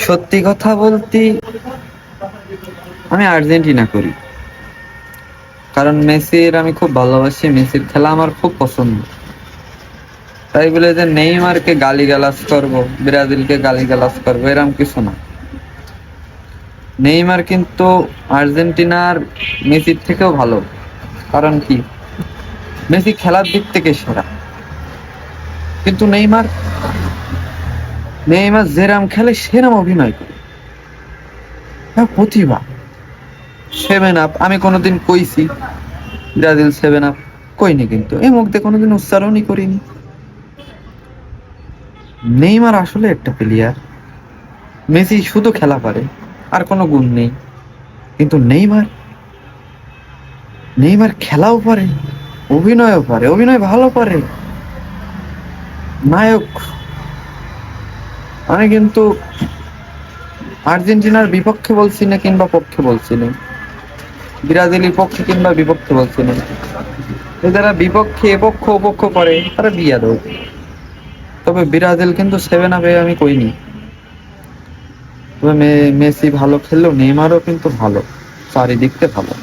সত্যি কথা বলতে আমি আর্জেন্টিনা করি, কারণ মেসির আমি খুব ভালোবাসি, মেসির খেলা আমার খুব পছন্দ। তাই বলে যে নেইমারকে গালিগালাজ করব, ব্রাজিলকে গালিগালাজ করবো, এরকম কিছু না। নেইমার কিন্তু আর্জেন্টিনার মেসির থেকেও ভালো। কারণ কি, মেসি খেলার দিক থেকে সেরা, কিন্তু নেইমার নেইমার যেরাম খেলে সেরাম অভিনয় করে। প্রতিভা। 7 আপ আমি কোনোদিন কইছি ব্রাজিল 7 আপ, কইনি, কিন্তু এই মুখ দিয়ে কোনোদিন উচ্চারণই করিনি। নেইমার আসলে একটা প্লেয়ার। মেসি শুধু খেলা পারে, আর কোনো গুণ নেই। কিন্তু নেইমার নেইমার খেলাও পারে, অভিনয়ও পারে, অভিনয় ভালো পারে, নায়ক। আমি কিন্তু আর্জেন্টিনার বিপক্ষে বলছি না কিংবা পক্ষে বলছি না, ব্রাজিলের পক্ষে কিংবা বিপক্ষে বলছি না। যারা বিপক্ষে এপক্ষ ওপক্ষ করে তারা বিয়া দেয়। তবে ব্রাজিল কিন্তু 7 আপে আমি কইনি। তবে মেসি ভালো খেললেও নেইমারও কিন্তু ভালো, চারিদিক থেকে ভালো।